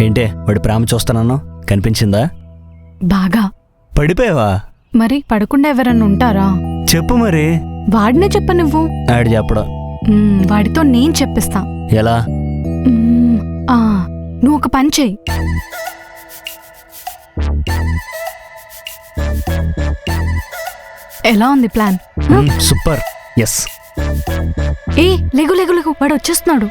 ఏంటే వాడి ప్రేమ చూస్తున్నాను కనిపించిందా? బాగా. పడిపోయావా? మరి పడకుండా ఎవరన్నా ఉంటారా? చెప్పు మరి. వాడినే చెప్ప నువ్వు. ఆడు చెప్పడం. వాడితో నేను చెప్పిస్తా. ఎలా? నువ్వు ఒక పని చెయ్యి. ఎలా ఉంది ప్లాన్? సూపర్. ఎస్. ఏ లేగు లేగు లేగు, వాడు వచ్చేస్తున్నాడు.